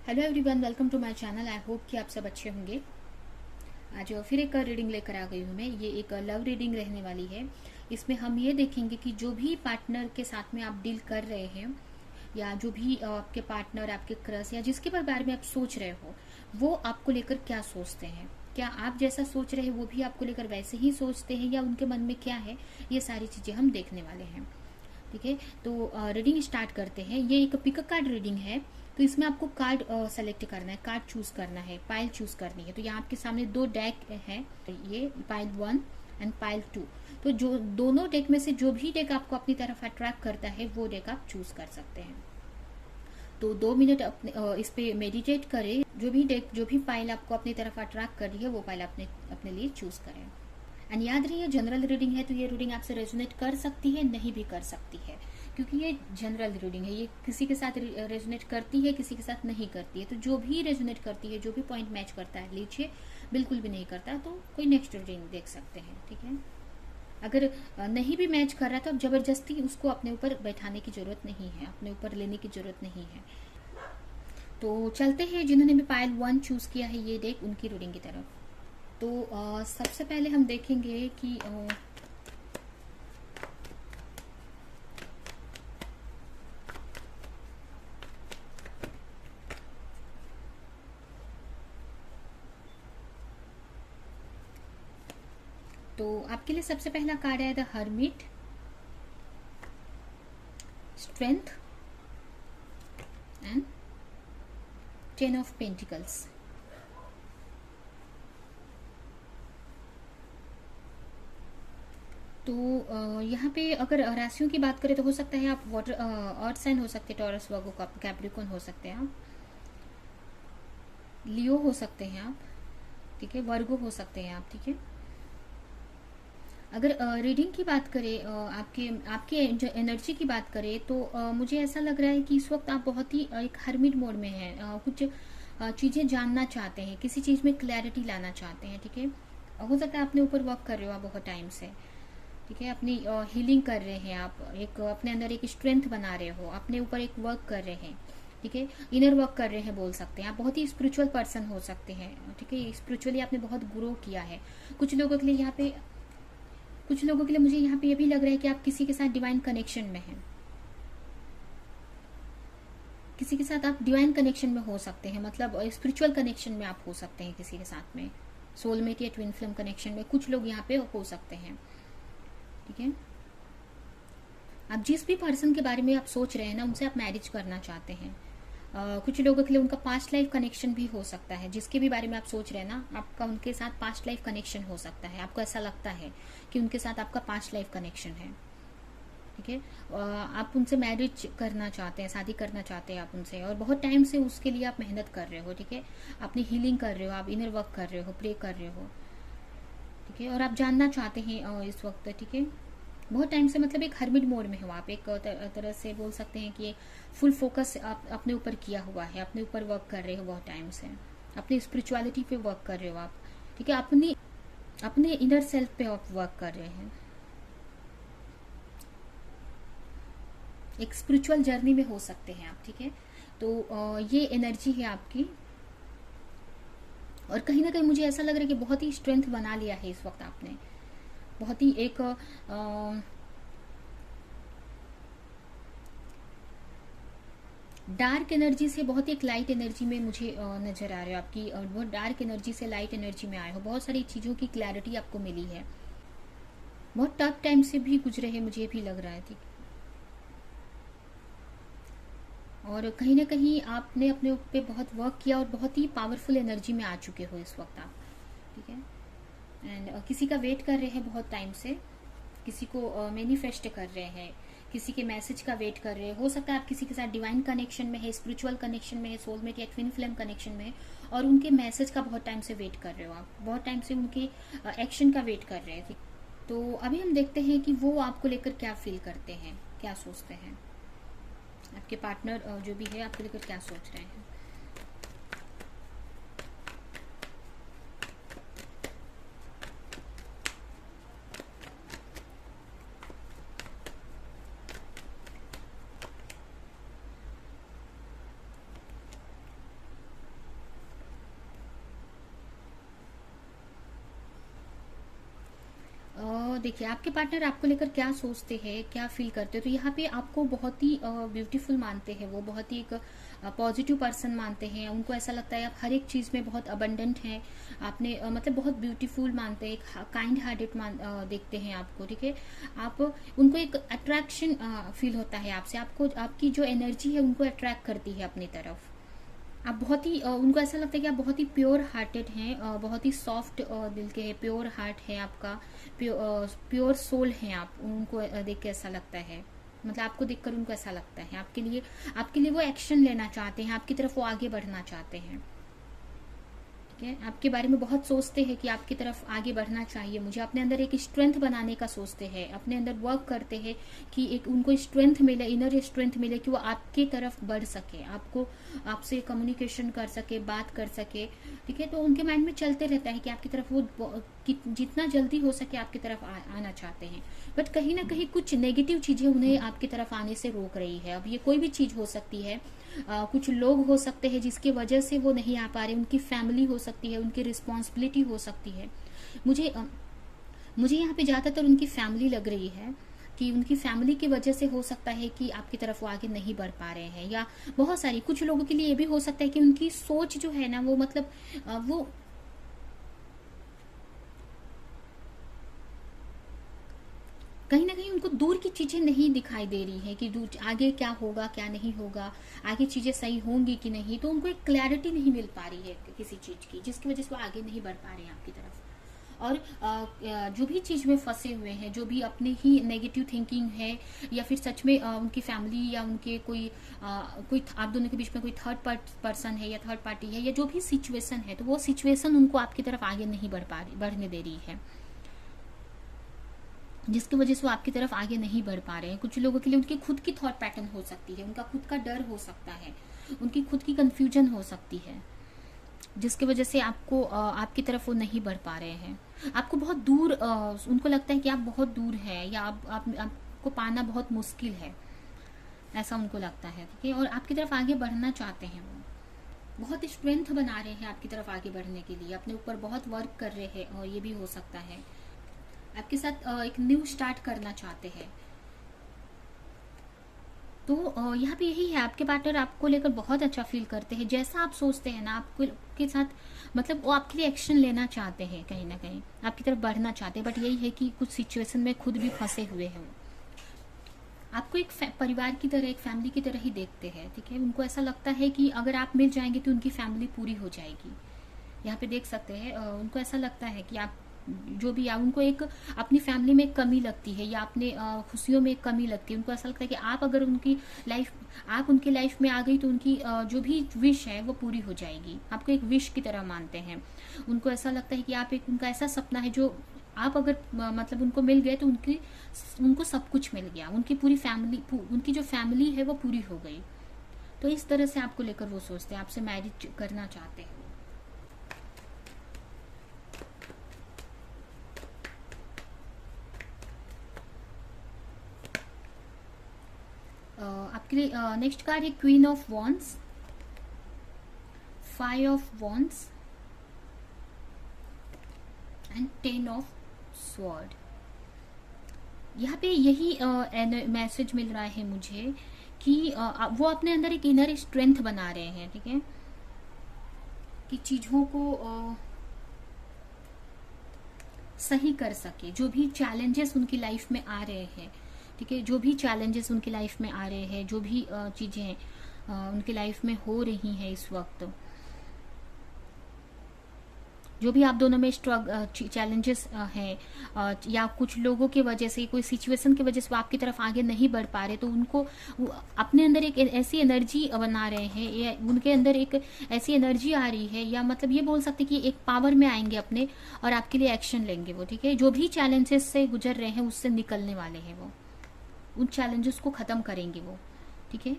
Hello everyone, welcome to my channel. I hope कि आप सब अच्छे होंगे। आज फिर एक रीडिंग लेकर आ गई हूँ मैं। ये एक लव रीडिंग रहने वाली है। इसमें हम ये देखेंगे कि जो भी पार्टनर के साथ में आप डील कर रहे हैं या जो भी आपके पार्टनर, आपके क्रश या जिसके बारे में आप सोच रहे हो, वो आपको लेकर क्या सोचते हैं। क्या आप जैसा सोच रहे हैं वो भी आपको लेकर वैसे ही सोचते हैं या उनके मन में क्या है, ये सारी चीज़ें हम देखने वाले हैं। ठीक है, तो रीडिंग स्टार्ट करते हैं। ये एक पिक कार्ड रीडिंग है। तो इसमें आपको कार्ड सेलेक्ट करना है, कार्ड चूज करना है, पाइल चूज करनी है। तो यहाँ आपके सामने दो डेक है, ये पाइल 1 एंड पाइल 2। तो जो दोनों डेक में से जो भी डेक आपको अपनी तरफ अट्रैक्ट करता है वो डेक आप चूज कर सकते हैं। तो 2 मिनट अपने इस पे मेडिटेट करें। जो भी डेक, जो भी पाइल आपको अपनी तरफ अट्रैक्ट कर रही है वो पाइल अपने लिए चूज करें। एंड याद रहिए, जनरल रीडिंग है तो ये रीडिंग आपसे रेजोनेट कर सकती है, नहीं भी कर सकती है, क्योंकि ये जनरल रीडिंग है। ये किसी के साथ रेजोनेट करती है, किसी के साथ नहीं करती है। तो जो भी रेजोनेट करती है, जो भी पॉइंट मैच करता है लीजिए, बिल्कुल भी नहीं करता तो कोई नेक्स्ट रीडिंग देख सकते हैं। ठीक है, अगर नहीं भी मैच कर रहा है तो अब जबरदस्ती उसको अपने ऊपर बैठाने की जरूरत नहीं है, अपने ऊपर लेने की जरूरत नहीं है। तो चलते हैं, जिन्होंने भी पाइल 1 चूज किया है ये डेक, उनकी रीडिंग की तरफ। तो सबसे पहले हम देखेंगे कि तो आपके लिए सबसे पहला कार्ड है the hermit, strength and 10 of pentacles. तो यहाँ पे अगर राशियों की बात करें तो हो सकता है आप वाटर अर्थ साइन हो सकते हैं, टॉरस, वर्गो, कैप्रिकॉर्न हो सकते हैं आप, लियो हो सकते हैं आप, ठीक है, वर्गो हो सकते हैं आप। ठीक है, अगर रीडिंग की बात करें, आपके आपके जो एनर्जी की बात करें तो मुझे ऐसा लग रहा है कि इस वक्त आप बहुत ही एक हर्मिट मोड में हैं। कुछ चीज़ें जानना चाहते हैं, किसी चीज़ में क्लैरिटी लाना चाहते हैं। ठीक है, हो सकता है अपने ऊपर वर्क कर रहे हो आप बहुत टाइम से। ठीक है, अपनी हीलिंग कर रहे हैं आप, एक अपने अंदर एक स्ट्रेंथ बना रहे हो, अपने ऊपर एक वर्क कर रहे हैं। ठीक है, इनर वर्क कर रहे हैं बोल सकते हैं आप। बहुत ही स्पिरिचुअल पर्सन हो सकते हैं। ठीक है, स्पिरिचुअली आपने बहुत ग्रो किया है। कुछ लोगों के लिए यहाँ पे कुछ लोगों के लिए मुझे यहाँ पे ये भी लग रहा है कि आप किसी के साथ डिवाइन कनेक्शन में हैं। किसी के साथ आप डिवाइन कनेक्शन में हो सकते हैं, मतलब स्पिरिचुअल कनेक्शन में आप हो सकते हैं किसी के साथ में, सोलमेट या ट्विन फ्लेम कनेक्शन में कुछ लोग यहाँ पे हो सकते हैं। ठीक है, आप जिस भी पर्सन के बारे में आप सोच रहे हैं ना, उनसे आप मैरिज करना चाहते हैं। कुछ लोगों के लिए उनका पास्ट लाइफ कनेक्शन भी हो सकता है। जिसके भी बारे में आप सोच रहे हैं ना, आपका उनके साथ पास्ट लाइफ कनेक्शन हो सकता है। आपको ऐसा लगता है कि उनके साथ आपका पास्ट लाइफ कनेक्शन है। ठीक है, आप उनसे मैरिज करना चाहते हैं, शादी करना चाहते हैं आप उनसे, और बहुत टाइम से उसके लिए आप मेहनत कर रहे हो। ठीक है, अपनी हीलिंग कर रहे हो, आप इनर वर्क कर रहे हो, प्रे कर रहे हो। ठीक है, और आप जानना चाहते हैं इस वक्त। ठीक है, बहुत टाइम से, मतलब एक हर्मिट मोड में हो आप, एक तरह से बोल सकते हैं कि फुल फोकस आप अपने ऊपर किया हुआ है, अपने ऊपर वर्क कर रहे हो बहुत टाइम से, अपनी स्पिरिचुअलिटी पे वर्क कर रहे हो आप। ठीक है, अपने इनर सेल्फ पे आप वर्क कर रहे हैं, एक स्पिरिचुअल जर्नी में हो सकते हैं आप। ठीक है, तो ये एनर्जी है आपकी, और कहीं ना कहीं मुझे ऐसा लग रहा है कि बहुत ही स्ट्रेंथ बना लिया है इस वक्त आपने। बहुत ही एक डार्क एनर्जी से बहुत ही एक लाइट एनर्जी में मुझे नजर आ रहे हो आपकी, और बहुत डार्क एनर्जी से लाइट एनर्जी में आए हो। बहुत सारी चीज़ों की क्लैरिटी आपको मिली है। बहुत टफ टाइम से भी गुजरे हैं, मुझे भी लग रहा है। ठीक, और कहीं ना कहीं आपने अपने पे बहुत वर्क किया और बहुत ही पावरफुल एनर्जी में आ चुके हो इस वक्त आप। ठीक है, एंड किसी का वेट कर रहे हैं बहुत टाइम से, किसी को मैनिफेस्ट कर रहे हैं, किसी के मैसेज का वेट कर रहे हैं। हो सकता है आप किसी के साथ डिवाइन कनेक्शन में है, स्पिरिचुअल कनेक्शन में है, सोलमेट या ट्विन फ्लेम कनेक्शन में है, और उनके मैसेज का बहुत टाइम से वेट कर रहे हो आप, बहुत टाइम से उनके एक्शन का वेट कर रहे थे। तो अभी हम देखते हैं कि वो आपको लेकर क्या फील करते हैं, क्या सोचते हैं। आपके पार्टनर जो भी है आपको लेकर क्या सोच रहे हैं। देखिए आपके पार्टनर आपको लेकर क्या सोचते हैं, क्या फील करते हैं, तो यहाँ पे आपको बहुत ही ब्यूटीफुल मानते हैं, वो बहुत ही एक पॉजिटिव पर्सन मानते हैं। उनको ऐसा लगता है आप हर एक चीज़ में बहुत अबंडेंट हैं, आपने मतलब बहुत ब्यूटीफुल मानते हैं, एक काइंड हार्टेड देखते हैं आपको, ठीक है। आप उनको एक अट्रैक्शन फील होता है आपसे, आपको आपकी जो एनर्जी है उनको अट्रैक्ट करती है अपनी तरफ। आप बहुत ही उनको ऐसा लगता है कि आप बहुत ही प्योर हार्टेड हैं, बहुत ही सॉफ्ट दिल के हैं, प्योर हार्ट है आपका, प्योर सोल हैं आप। उनको देख के ऐसा लगता है, मतलब आपको देखकर उनको ऐसा लगता है आपके लिए वो एक्शन लेना चाहते हैं, आपकी तरफ वो आगे बढ़ना चाहते हैं, ठीक है। आपके बारे में बहुत सोचते हैं कि आपकी तरफ आगे बढ़ना चाहिए मुझे, अपने अंदर एक स्ट्रेंथ बनाने का सोचते हैं, अपने अंदर वर्क करते हैं कि एक उनको स्ट्रेंथ मिले, इनर स्ट्रेंथ मिले कि वो आपकी तरफ बढ़ सके, आपको आपसे कम्युनिकेशन कर सके, बात कर सके, ठीक है। तो उनके माइंड में चलते रहता है कि आपकी तरफ वो जितना जल्दी हो सके आपकी तरफ आना चाहते हैं, बट कहीं ना कहीं कुछ नेगेटिव चीजें उन्हें आपकी तरफ आने से रोक रही है। अब ये कोई भी चीज हो सकती है, कुछ लोग हो सकते हैं जिसकी वजह से वो नहीं आ पा रहे, उनकी फैमिली हो सकती है, उनकी रिस्पॉन्सिबिलिटी हो सकती है। मुझे यहाँ पे ज़्यादातर उनकी फैमिली लग रही है कि उनकी फैमिली की वजह से हो सकता है कि आपकी तरफ वो आगे नहीं बढ़ पा रहे हैं, या बहुत सारी कुछ लोगों के लिए ये भी हो सकता है कि उनकी सोच जो है ना वो मतलब वो कहीं ना कहीं उनको दूर की चीजें नहीं दिखाई दे रही है कि दूर आगे क्या होगा क्या नहीं होगा, आगे चीजें सही होंगी कि नहीं, तो उनको एक क्लैरिटी नहीं मिल पा रही है किसी चीज की, जिसकी वजह से वो आगे नहीं बढ़ पा रहे हैं आपकी तरफ। और जो भी चीज में फंसे हुए हैं, जो भी अपने ही नेगेटिव थिंकिंग है, या फिर सच में उनकी फैमिली या उनके कोई आप दोनों के बीच में कोई थर्ड पर्सन है या थर्ड पार्टी है, या जो भी सिचुएशन है, तो वो सिचुएशन उनको आपकी तरफ आगे नहीं बढ़ने दे रही है, जिसकी वजह से वो आपकी तरफ आगे नहीं बढ़ पा रहे हैं। कुछ लोगों के लिए उनकी खुद की थॉट पैटर्न हो सकती है, उनका खुद का डर हो सकता है, उनकी खुद की कंफ्यूजन हो सकती है, जिसकी वजह से आपको आपकी तरफ वो नहीं बढ़ पा रहे हैं। आपको बहुत दूर उनको लगता है कि आप बहुत दूर हैं, या आपको पाना बहुत मुश्किल है, ऐसा उनको लगता है, ठीक है। और आपकी तरफ आगे बढ़ना चाहते हैं, वो बहुत स्ट्रेंथ बना रहे हैं आपकी तरफ आगे बढ़ने के लिए, अपने ऊपर बहुत वर्क कर रहे हैं, और ये भी हो सकता है आपके साथ एक न्यू स्टार्ट करना चाहते हैं। तो यहाँ पे यही है, आपके पार्टनर आपको लेकर बहुत अच्छा फील करते हैं, जैसा आप सोचते हैं ना आपको के साथ, मतलब वो आपके लिए एक्शन लेना चाहते हैं, कहीं ना कहीं आपकी तरफ बढ़ना चाहते हैं, बट यही है कि कुछ सिचुएशन में खुद भी फंसे हुए हैं। आपको एक परिवार की तरह, एक फैमिली की तरह ही देखते हैं, ठीक है। उनको ऐसा लगता है कि अगर आप मिल जाएंगे तो उनकी फैमिली पूरी हो जाएगी। यहाँ पे देख सकते हैं उनको ऐसा लगता है कि आप जो भी उनको एक अपनी फैमिली में कमी लगती है, या अपने खुशियों में कमी लगती है। उनको ऐसा लगता है कि आप अगर आप उनकी लाइफ में आ गई तो उनकी जो भी विश है वो पूरी हो जाएगी, आपको एक विश की तरह मानते हैं। उनको ऐसा लगता है कि आप एक उनका ऐसा सपना है जो आप अगर मतलब उनको मिल गए तो उनको सब कुछ मिल गया, उनकी पूरी फैमिली, उनकी जो फैमिली है वो पूरी हो गई। तो इस तरह से आपको लेकर वो सोचते हैं, आपसे मैरिज करना चाहते हैं। आपके लिए नेक्स्ट कार्ड है queen of wands, 5 of wands and 10 of sword. यहाँ पे यही मैसेज मिल रहा है मुझे कि वो अपने अंदर एक इनर स्ट्रेंथ बना रहे हैं, ठीक है, कि चीजों को सही कर सके, जो भी चैलेंजेस उनकी लाइफ में आ रहे हैं, ठीक है, जो भी चैलेंजेस उनकी लाइफ में आ रहे हैं, जो भी चीजें उनकी लाइफ में हो रही हैं इस वक्त, जो भी आप दोनों में चैलेंजेस हैं, या कुछ लोगों की वजह से, कोई सिचुएशन की वजह से वो आपकी तरफ आगे नहीं बढ़ पा रहे, तो उनको अपने अंदर एक ऐसी एनर्जी बना रहे हैं, या उनके अंदर एक ऐसी एनर्जी आ रही है, या मतलब ये बोल सकते कि एक पावर में आएंगे अपने, और आपके लिए एक्शन लेंगे वो, ठीक है। जो भी चैलेंजेस से गुजर रहे हैं उससे निकलने वाले हैं वो, उन चैलेंजेस को खत्म करेंगे वो, ठीक है।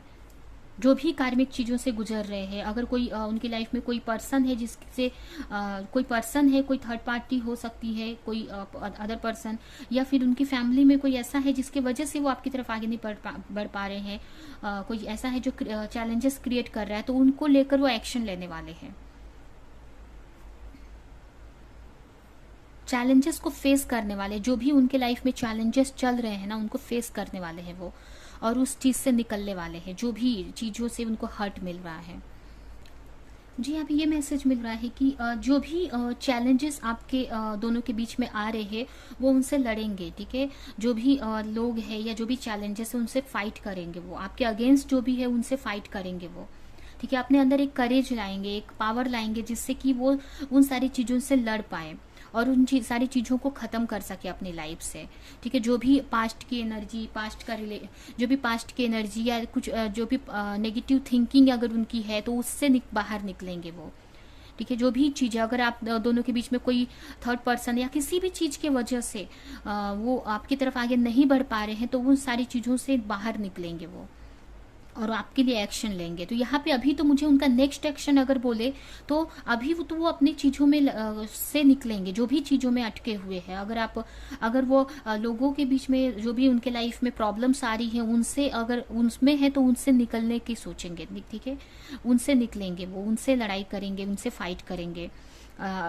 जो भी कार्मिक चीजों से गुजर रहे हैं, अगर कोई उनकी लाइफ में कोई पर्सन है जिससे कोई पर्सन है, कोई थर्ड पार्टी हो सकती है, कोई अदर पर्सन, या फिर उनकी फैमिली में कोई ऐसा है जिसकी वजह से वो आपकी तरफ आगे नहीं बढ़ पा रहे हैं, कोई ऐसा है जो चैलेंजेस क्रिएट कर रहा है, तो उनको लेकर वो एक्शन लेने वाले हैं। चैलेंजेस को फेस करने वाले, जो भी उनके लाइफ में चैलेंजेस चल रहे हैं ना, उनको फेस करने वाले हैं वो, और उस चीज़ से निकलने वाले हैं, जो भी चीज़ों से उनको हर्ट मिल रहा है। जी, यहाँ पे ये मैसेज मिल रहा है कि जो भी चैलेंजेस आपके दोनों के बीच में आ रहे हैं, वो उनसे लड़ेंगे, ठीक है। जो भी लोग हैं या जो भी चैलेंजेस है, उनसे फाइट करेंगे वो, आपके अगेंस्ट जो भी है उनसे फाइट करेंगे वो, ठीक है। अपने अंदर एक करेज लाएंगे, एक पावर लाएंगे, जिससे कि वो उन सारी चीज़ों से लड़ पाए और उन सारी चीज़ों को ख़त्म कर सके अपनी लाइफ से, ठीक है। जो भी पास्ट की एनर्जी, पास्ट का जो भी पास्ट की एनर्जी या कुछ जो भी नेगेटिव थिंकिंग अगर उनकी है, तो उससे बाहर निकलेंगे वो, ठीक है। जो भी चीज़ें अगर आप दोनों के बीच में कोई थर्ड पर्सन या किसी भी चीज़ की वजह से वो आपकी तरफ आगे नहीं बढ़ पा रहे हैं, तो उन सारी चीज़ों से बाहर निकलेंगे वो और आपके लिए एक्शन लेंगे। तो यहाँ पे अभी तो मुझे उनका नेक्स्ट एक्शन अगर बोले, तो अभी वो अपनी चीज़ों में से निकलेंगे, जो भी चीज़ों में अटके हुए हैं। अगर वो लोगों के बीच में जो भी उनके लाइफ में प्रॉब्लम्स आ रही हैं, उनसे अगर उनमें है तो उनसे निकलने की सोचेंगे, ठीक है। उनसे निकलेंगे वो, उनसे लड़ाई करेंगे, उनसे फाइट करेंगे।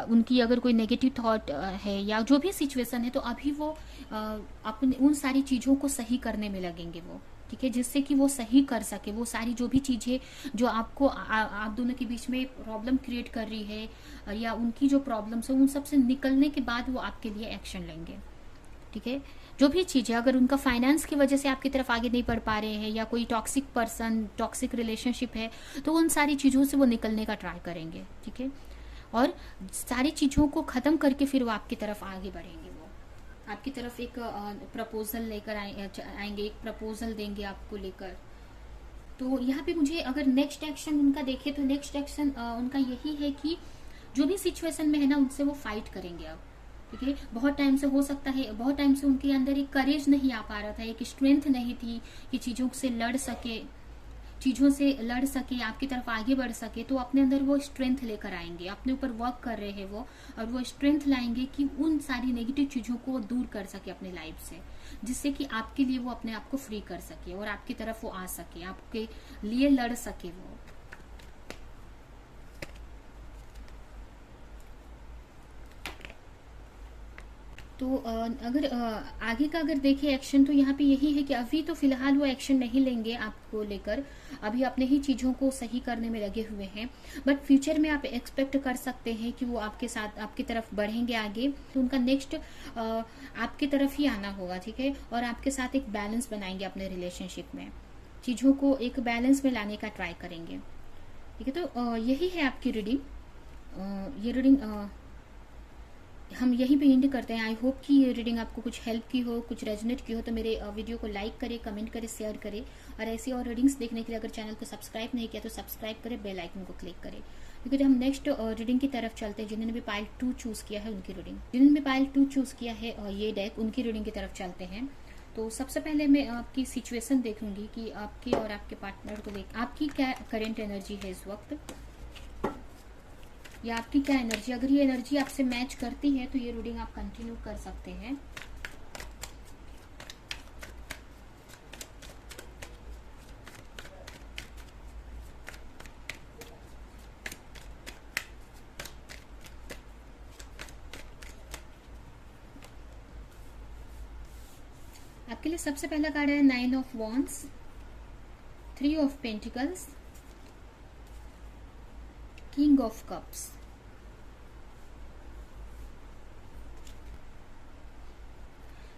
उनकी अगर कोई नेगेटिव थॉट है या जो भी सिचुएशन है, तो अभी वो अपने उन सारी चीज़ों को सही करने में लगेंगे वो, ठीक है, जिससे कि वो सही कर सके वो सारी जो भी चीज़ें जो आपको आप दोनों के बीच में प्रॉब्लम क्रिएट कर रही है, या उनकी जो प्रॉब्लम्स है, उन सब से निकलने के बाद वो आपके लिए एक्शन लेंगे, ठीक है। जो भी चीज़ है, अगर उनका फाइनेंस की वजह से आपकी तरफ आगे नहीं बढ़ पा रहे हैं, या कोई टॉक्सिक पर्सन, टॉक्सिक रिलेशनशिप है, तो उन सारी चीज़ों से वो निकलने का ट्राई करेंगे, ठीक है। और सारी चीज़ों को ख़त्म करके फिर वो आपकी तरफ आगे बढ़ेंगे, वो आपकी तरफ एक प्रपोजल लेकर आएंगे, एक प्रपोजल देंगे आपको लेकर। तो यहाँ पे मुझे अगर नेक्स्ट एक्शन उनका देखे, तो नेक्स्ट एक्शन उनका यही है कि जो भी सिचुएशन में है ना, उनसे वो फाइट करेंगे अब, ठीक है। बहुत टाइम से हो सकता है, बहुत टाइम से उनके अंदर एक करेज नहीं आ पा रहा था, एक स्ट्रेंथ नहीं थी कि चीज़ों से लड़ सके, आपकी तरफ आगे बढ़ सके। तो अपने अंदर वो स्ट्रेंथ लेकर आएंगे, अपने ऊपर वर्क कर रहे हैं वो, और वो स्ट्रेंथ लाएंगे कि उन सारी नेगेटिव चीज़ों को वो दूर कर सके अपनी लाइफ से, जिससे कि आपके लिए वो अपने आप को फ्री कर सके और आपकी तरफ वो आ सके, आपके लिए लड़ सके वो। तो अगर आगे का अगर देखें एक्शन, तो यहाँ पे यही है कि अभी तो फिलहाल वो एक्शन नहीं लेंगे आपको लेकर, अभी अपने ही चीज़ों को सही करने में लगे हुए हैं। बट फ्यूचर में आप एक्सपेक्ट कर सकते हैं कि वो आपके साथ, आपकी तरफ बढ़ेंगे आगे। तो उनका नेक्स्ट आपकी तरफ ही आना होगा, ठीक है। और आपके साथ एक बैलेंस बनाएंगे अपने रिलेशनशिप में, चीज़ों को एक बैलेंस में लाने का ट्राई करेंगे, ठीक है। तो यही है आपकी रीडिंग। ये रीडिंग हम यहीं पे एंड करते हैं। आई होप कि ये रीडिंग आपको कुछ हेल्प की हो, कुछ रेजोनेट की हो। तो मेरे वीडियो को लाइक करें, कमेंट करें, शेयर करें, और ऐसी और रीडिंग्स देखने के लिए अगर चैनल को सब्सक्राइब नहीं किया तो सब्सक्राइब करें, बेल आइकन को क्लिक करें। क्योंकि हम नेक्स्ट रीडिंग की तरफ चलते हैं। जिन्होंने भी पाइल 2 चूज़ किया है उनकी रीडिंग, जिन्होंने भी पाइल 2 चूज़ किया है ये डेक, उनकी रीडिंग की तरफ चलते हैं। तो सबसे पहले मैं आपकी सिचुएशन देखूंगी कि आपकी और आपके पार्टनर को देख आपकी क्या करेंट एनर्जी है इस वक्त, या आपकी क्या एनर्जी। अगर ये एनर्जी आपसे मैच करती है तो ये रीडिंग आप कंटिन्यू कर सकते हैं। आपके लिए सबसे पहला कार्ड है 9 of wands, 3 of pentacles, king of cups.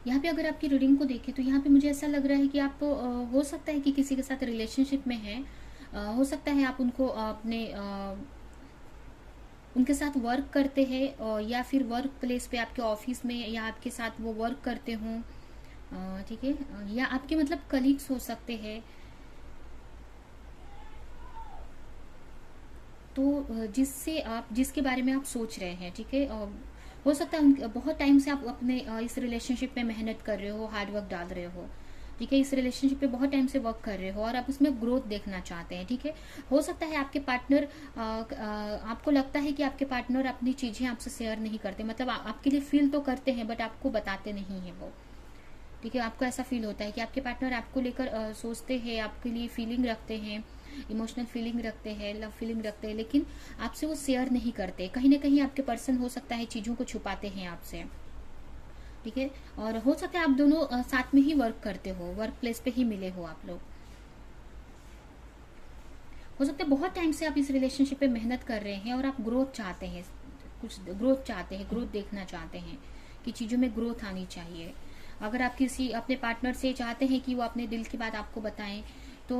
यहाँ पे अगर आपकी रीडिंग को देखें तो यहाँ पे मुझे ऐसा लग रहा है कि आप हो सकता है कि किसी के साथ रिलेशनशिप में है, हो सकता है आप उनको अपने उनके साथ वर्क करते हैं, या फिर वर्क प्लेस पे आपके ऑफिस में या आपके साथ वो वर्क करते हों, ठीक है, या आपके मतलब कलीग्स हो सकते हैं। तो जिसके बारे में आप सोच रहे हैं, ठीक है, हो सकता है बहुत टाइम से आप अपने इस रिलेशनशिप में मेहनत कर रहे हो, हार्ड वर्क डाल रहे हो, ठीक है, इस रिलेशनशिप पे बहुत टाइम से वर्क कर रहे हो और आप उसमें ग्रोथ देखना चाहते हैं, ठीक है। हो सकता है आपके पार्टनर आपको लगता है कि आपके पार्टनर अपनी चीज़ें आपसे शेयर नहीं करते, मतलब आपके लिए फील तो करते हैं बट आपको बताते नहीं है वो, ठीक है। आपको ऐसा फील होता है कि आपके पार्टनर आपको लेकर सोचते हैं, आपके लिए फीलिंग रखते हैं, इमोशनल फीलिंग रखते हैं, लव फीलिंग रखते हैं, लेकिन आपसे वो शेयर नहीं करते। कहीं ना कहीं आपके पर्सन हो सकता है चीज़ों को छुपाते हैं आपसे, ठीक है। और हो सकता है आप दोनों साथ में ही वर्क करते हो, वर्क प्लेस पे ही मिले हो आप लोग। हो सकता है बहुत टाइम से आप इस रिलेशनशिप पे मेहनत कर रहे हैं और आप ग्रोथ चाहते हैं, कुछ ग्रोथ चाहते हैं, ग्रोथ देखना चाहते हैं कि चीज़ों में ग्रोथ आनी चाहिए। अगर आप किसी अपने पार्टनर से चाहते हैं कि वो अपने दिल की बात आपको बताएं, तो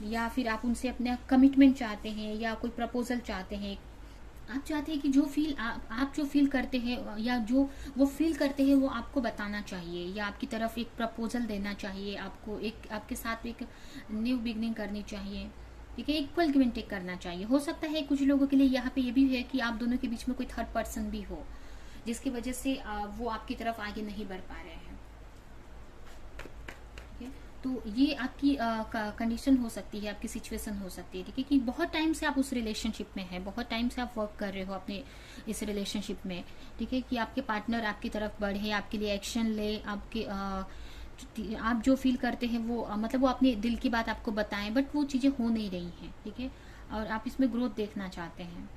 या फिर आप उनसे अपना कमिटमेंट चाहते हैं या कोई प्रपोजल चाहते हैं, आप चाहते हैं कि जो फील आप जो फील करते हैं या जो वो फील करते हैं वो आपको बताना चाहिए, या आपकी तरफ एक प्रपोजल देना चाहिए, आपको एक आपके साथ एक न्यू बिगनिंग करनी चाहिए, ठीक है, इक्वल गिव एंड टेक करना चाहिए। हो सकता है कुछ लोगों के लिए यहाँ पे ये भी है कि आप दोनों के बीच में कोई थर्ड पर्सन भी हो, जिसकी वजह से वो आपकी तरफ आगे नहीं बढ़ पा रहे हैं, ठीक है। तो ये आपकी कंडीशन हो सकती है, आपकी सिचुएशन हो सकती है, ठीक है, कि बहुत टाइम से आप उस रिलेशनशिप में हैं, बहुत टाइम से आप वर्क कर रहे हो अपने इस रिलेशनशिप में, ठीक है, कि आपके पार्टनर आपकी तरफ बढ़े, आपके लिए एक्शन ले, आपके आप जो फील करते हैं वो मतलब वो अपने दिल की बात आपको बताएं, बट वो चीज़ें हो नहीं रही हैं, ठीक है, और आप इसमें ग्रोथ देखना चाहते हैं,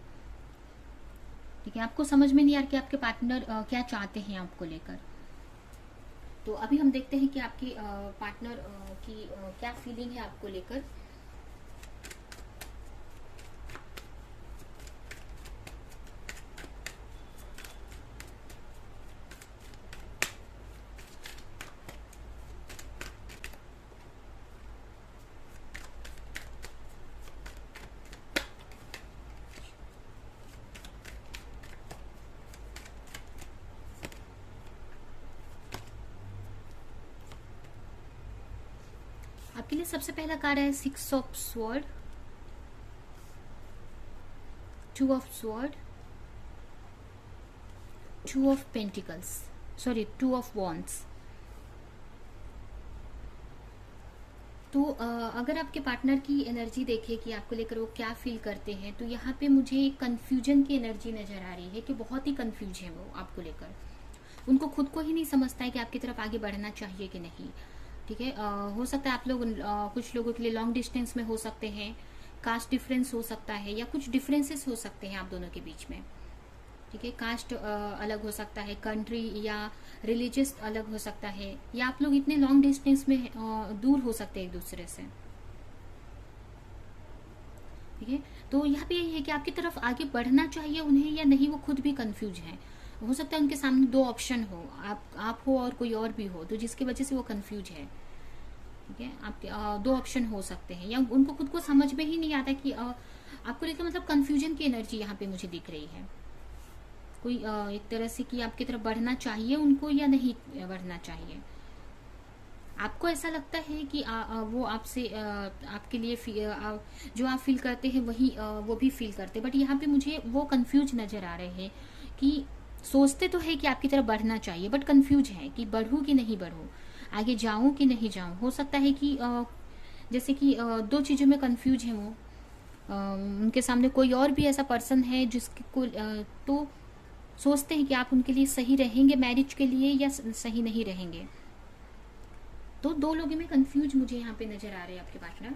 ठीक है। आपको समझ में नहीं आ रहा कि आपके पार्टनर क्या चाहते हैं आपको लेकर। तो अभी हम देखते हैं कि आपकी पार्टनर की क्या फीलिंग है आपको लेकर। आपके लिए सबसे पहला कार्ड है 6 of sword, 2 of sword, 2 of pentacles, sorry 2 of wands. तो अगर आपके पार्टनर की एनर्जी देखें कि आपको लेकर वो क्या फील करते हैं, तो यहाँ पे मुझे कंफ्यूजन की एनर्जी नजर आ रही है कि बहुत ही कंफ्यूज है वो आपको लेकर। उनको खुद को ही नहीं समझता है कि आपकी तरफ आगे बढ़ना चाहिए कि नहीं, ठीक है। हो सकता है आप लोग कुछ लोगों के लिए लॉन्ग डिस्टेंस में हो सकते हैं, कास्ट डिफरेंस हो सकता है, या कुछ डिफरेंसेस हो सकते हैं आप दोनों के बीच में, ठीक है। कास्ट अलग हो सकता है, कंट्री या रिलीजियस अलग हो सकता है, या आप लोग इतने लॉन्ग डिस्टेंस में दूर हो सकते हैं एक दूसरे से, ठीक है। तो यहाँ पे यही है कि आपकी तरफ आगे बढ़ना चाहिए उन्हें या नहीं, वो खुद भी कंफ्यूज है। हो सकता है उनके सामने दो ऑप्शन हो, आप हो और कोई और भी हो, तो जिसकी वजह से वो कंफ्यूज है, ठीक है। आपके दो ऑप्शन हो सकते हैं, या उनको खुद को समझ में ही नहीं आता कि आपको लेकर मतलब कंफ्यूजन की एनर्जी यहाँ पे मुझे दिख रही है। कोई एक तरह से कि आपकी तरफ बढ़ना चाहिए उनको या नहीं बढ़ना चाहिए। आपको ऐसा लगता है कि वो आपसे आपके लिए जो आप फील करते हैं वही वो भी फील करते हैं, बट यहाँ पे मुझे वो कंफ्यूज नजर आ रहे हैं कि सोचते तो है कि आपकी तरफ बढ़ना चाहिए, बट कंफ्यूज है कि बढ़ूं कि नहीं बढ़ूं, आगे जाऊं कि नहीं जाऊं। हो सकता है कि जैसे कि दो चीज़ों में कंफ्यूज है वो, उनके सामने कोई और भी ऐसा पर्सन है जिसके को तो सोचते हैं कि आप उनके लिए सही रहेंगे मैरिज के लिए या सही नहीं रहेंगे। तो दो लोगों में कंफ्यूज मुझे यहाँ पे नजर आ रहे हैं आपके पार्टनर।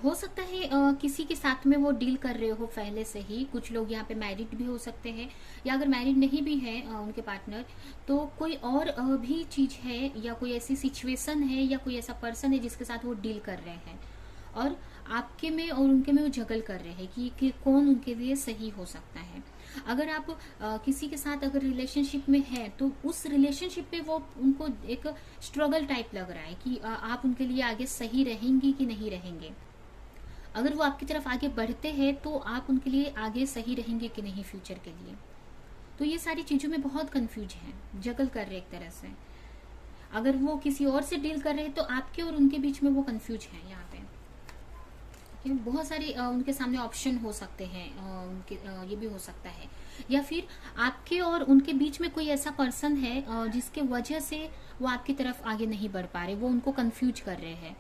हो सकता है किसी के साथ में वो डील कर रहे हो पहले से ही, कुछ लोग यहाँ पे मैरिड भी हो सकते हैं, या अगर मैरिड नहीं भी है उनके पार्टनर, तो कोई और भी चीज है या कोई ऐसी सिचुएशन है या कोई ऐसा पर्सन है जिसके साथ वो डील कर रहे हैं, और आपके में और उनके में वो जगल कर रहे हैं कि कौन उनके लिए सही हो सकता है। अगर आप किसी के साथ अगर रिलेशनशिप में है, तो उस रिलेशनशिप पे वो उनको एक स्ट्रगल टाइप लग रहा है कि आप उनके लिए आगे सही रहेंगी कि नहीं रहेंगे। अगर वो आपकी तरफ आगे बढ़ते हैं तो आप उनके लिए आगे सही रहेंगे कि नहीं फ्यूचर के लिए। तो ये सारी चीजों में बहुत कंफ्यूज हैं, जगल कर रहे एक तरह से। अगर वो किसी और से डील कर रहे हैं तो आपके और उनके बीच में वो कंफ्यूज है यहाँ पे। बहुत सारे उनके सामने ऑप्शन हो सकते हैं, उनके ये भी हो सकता है, या फिर आपके और उनके बीच में कोई ऐसा पर्सन है जिसके वजह से वो आपकी तरफ आगे नहीं बढ़ पा रहे, वो उनको कंफ्यूज कर रहे हैं,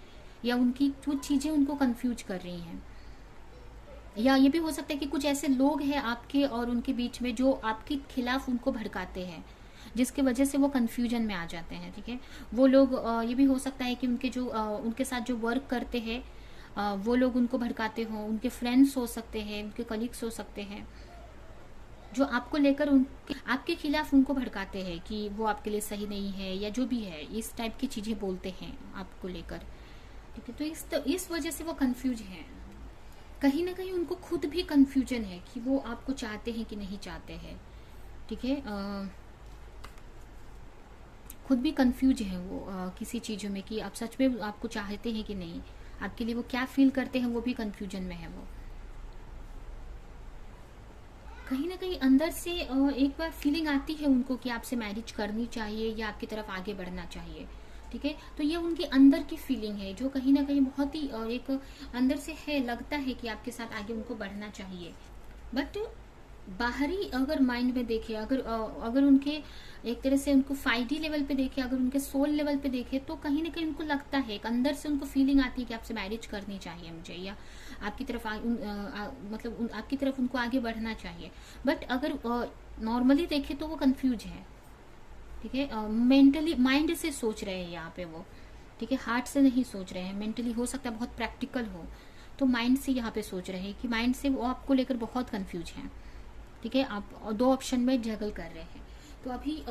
या उनकी कुछ चीजें उनको कंफ्यूज कर रही हैं। या ये भी हो सकता है कि कुछ ऐसे लोग हैं आपके और उनके बीच में जो आपके खिलाफ उनको भड़काते हैं, जिसके वजह से वो कंफ्यूजन में आ जाते हैं, ठीक है। वो लोग ये भी हो सकता है कि उनके जो उनके साथ जो वर्क करते हैं वो लोग उनको भड़काते हो, उनके फ्रेंड्स हो सकते हैं, उनके कलीग्स हो सकते हैं, जो आपको लेकर उनके आपके खिलाफ उनको भड़काते हैं कि वो आपके लिए सही नहीं है या जो भी है, इस टाइप की चीजें बोलते हैं आपको लेकर। ठीक है, तो इस वजह से वो कंफ्यूज हैं। कहीं ना कहीं उनको खुद भी कंफ्यूजन है कि वो आपको चाहते हैं कि नहीं चाहते हैं। ठीक है, खुद भी कंफ्यूज है वो किसी चीजों में कि आप सच में आपको चाहते हैं कि नहीं, आपके लिए वो क्या फील करते हैं, वो भी कंफ्यूजन में है वो। कहीं ना कहीं अंदर से एक बार फीलिंग आती है उनको कि आपसे मैरिज करनी चाहिए या आपकी तरफ आगे बढ़ना चाहिए। ठीक है, तो ये उनके अंदर की फीलिंग है जो कहीं ना कहीं बहुत ही एक अंदर से है, लगता है कि आपके साथ आगे उनको बढ़ना चाहिए। बट बाहरी अगर माइंड में देखे, अगर उनके एक तरह से उनको 5D लेवल पे देखे, अगर उनके सोल लेवल पे देखे, तो कहीं ना कहीं उनको लगता है, एक अंदर से उनको फीलिंग आती है कि आपसे मैरिज करनी चाहिए मुझे, या आपकी तरफ मतलब आपकी तरफ उनको आगे बढ़ना चाहिए। बट अगर नॉर्मली देखे तो वो कंफ्यूज है। ठीक है, मेंटली माइंड से सोच रहे हैं यहाँ पे वो। ठीक है, हार्ट से नहीं सोच रहे हैं, मेंटली हो सकता है बहुत प्रैक्टिकल हो, तो माइंड से यहाँ पे सोच रहे हैं कि माइंड से वो आपको लेकर बहुत कंफ्यूज हैं। ठीक है, आप दो ऑप्शन में जगल कर रहे हैं। तो अभी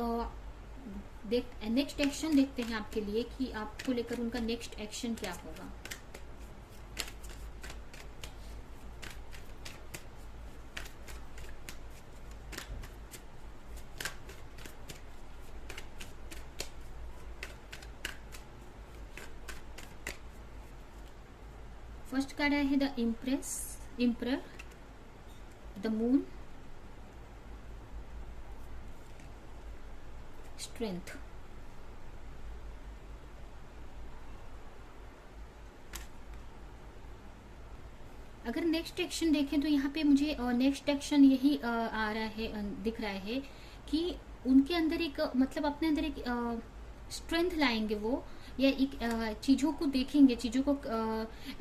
नेक्स्ट एक्शन देखते हैं आपके लिए कि आपको लेकर उनका नेक्स्ट एक्शन क्या होगा। फर्स्ट कार्ड आया है द इम्परर, द मून, स्ट्रेंथ। अगर नेक्स्ट एक्शन देखें तो यहाँ पे मुझे नेक्स्ट एक्शन यही आ रहा है, दिख रहा है कि उनके अंदर एक मतलब अपने अंदर एक स्ट्रेंथ लाएंगे वो, या एक चीजों को देखेंगे, चीजों को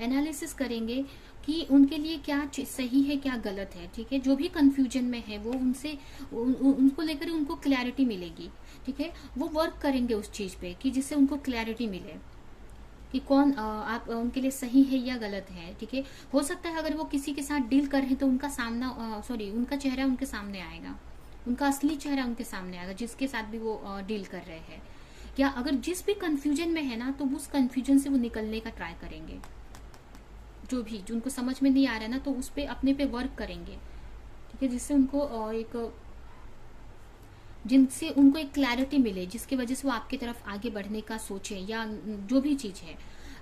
एनालिसिस करेंगे कि उनके लिए क्या सही है क्या गलत है। ठीक है, जो भी कंफ्यूजन में है वो उनसे उनको लेकर उनको क्लैरिटी मिलेगी। ठीक है, वो वर्क करेंगे उस चीज पे कि जिससे उनको क्लैरिटी मिले कि कौन आप उनके लिए सही है या गलत है। ठीक है, हो सकता है अगर वो किसी के साथ डील कर रहे हैं तो उनका उनका चेहरा उनके सामने आएगा, उनका असली चेहरा उनके सामने आएगा जिसके साथ भी वो डील कर रहे हैं। या अगर जिस भी कंफ्यूजन में है ना, तो उस कंफ्यूजन से वो निकलने का ट्राई करेंगे। जो उनको समझ में नहीं आ रहा है ना, तो उस पे अपने पे वर्क करेंगे। ठीक है, जिससे उनको जिनसे उनको एक क्लैरिटी मिले, जिसकी वजह से वो आपकी तरफ आगे बढ़ने का सोचे, या जो भी चीज है।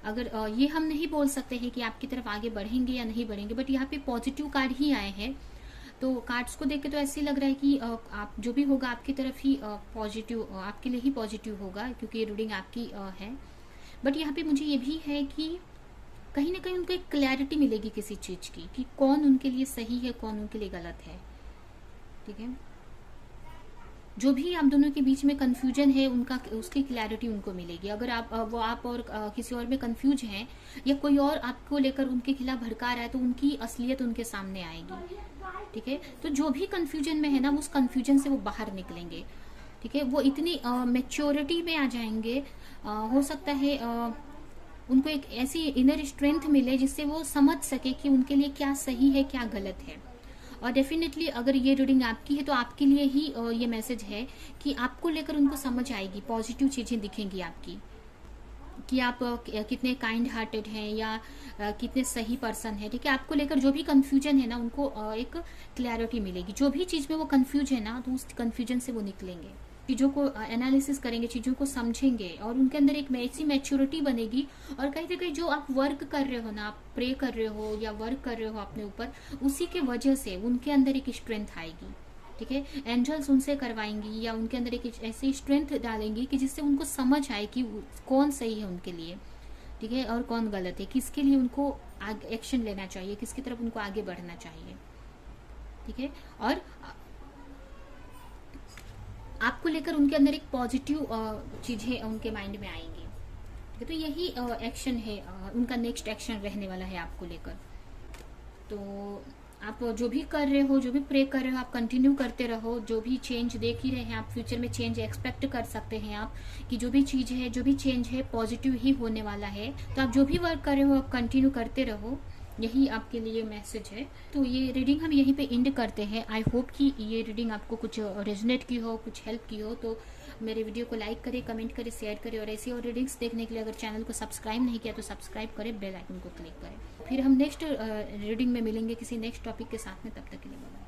अगर ये हम नहीं बोल सकते हैं कि आपकी तरफ आगे बढ़ेंगे या नहीं बढ़ेंगे, बट यहाँ पे पॉजिटिव कार्ड ही आए हैं। तो कार्ड्स को देख के तो ऐसे लग रहा है कि आप जो भी होगा आपकी तरफ ही पॉजिटिव, आपके लिए ही पॉजिटिव होगा, क्योंकि ये रीडिंग आपकी है। बट यहाँ पे मुझे ये भी है कि कहीं ना कहीं उनको एक क्लैरिटी मिलेगी किसी चीज की, कि कौन उनके लिए सही है, कौन उनके लिए गलत है। ठीक है, जो भी आप दोनों के बीच में कंफ्यूजन है उसकी क्लैरिटी उनको मिलेगी। अगर आप और किसी और में कंफ्यूज हैं, या कोई और आपको लेकर उनके खिलाफ भड़का रहा है, तो उनकी असलियत उनके सामने आएगी। ठीक है, तो जो भी कंफ्यूजन में है ना, उस कंफ्यूजन से वो बाहर निकलेंगे। ठीक है, वो इतनी मैच्योरिटी में आ जाएंगे, हो सकता है उनको एक ऐसी इनर स्ट्रेंथ मिले जिससे वो समझ सके कि उनके लिए क्या सही है क्या गलत है। और डेफिनेटली अगर ये रीडिंग आपकी है तो आपके लिए ही ये मैसेज है कि आपको लेकर उनको समझ आएगी, पॉजिटिव चीजें दिखेंगी आपकी, कि आप कितने काइंड हार्टेड हैं, या कितने सही पर्सन है। ठीक है, आपको लेकर जो भी कंफ्यूजन है ना, उनको एक क्लैरिटी मिलेगी। जो भी चीज में वो कंफ्यूज है ना, तो उस कंफ्यूजन से वो निकलेंगे, चीजों को एनालिसिस करेंगे, चीजों को समझेंगे, और उनके अंदर एक ऐसी मैच्योरिटी बनेगी। और कहीं ना कहीं जो आप वर्क कर रहे हो ना, आप प्रे कर रहे हो या वर्क कर रहे हो अपने ऊपर, उसी के वजह से उनके अंदर एक स्ट्रेंथ आएगी। ठीक है, एंजल्स उनसे करवाएंगी, या उनके अंदर एक ऐसी स्ट्रेंथ डालेंगी कि जिससे उनको समझ आए कि कौन सही है उनके लिए। ठीक है, और कौन गलत है, किसके लिए उनको एक्शन लेना चाहिए, किसकी तरफ उनको आगे बढ़ना चाहिए। ठीक है, और आपको लेकर उनके अंदर एक पॉजिटिव चीजें उनके माइंड में आएंगी। ठीक है, तो यही एक्शन है, उनका नेक्स्ट एक्शन रहने वाला है आपको लेकर। तो आप जो भी कर रहे हो, जो भी प्रे कर रहे हो, आप कंटिन्यू करते रहो। जो भी चेंज देख ही रहे हैं आप, फ्यूचर में चेंज एक्सपेक्ट कर सकते हैं आप, कि जो भी चीज है, जो भी चेंज है पॉजिटिव ही होने वाला है। तो आप जो भी वर्क कर रहे हो आप कंटिन्यू करते रहो, यही आपके लिए मैसेज है। तो ये रीडिंग हम यहीं पे एंड करते हैं। आई होप कि ये रीडिंग आपको कुछ रेजोनेट की हो, कुछ हेल्प की हो। तो मेरे वीडियो को लाइक करें, कमेंट करें, शेयर करें, और ऐसी और रीडिंग्स देखने के लिए अगर चैनल को सब्सक्राइब नहीं किया तो सब्सक्राइब करें, बेल आइकन को क्लिक करें। फिर हम नेक्स्ट रीडिंग में मिलेंगे किसी नेक्स्ट टॉपिक के साथ में। तब तक के लिए बाय।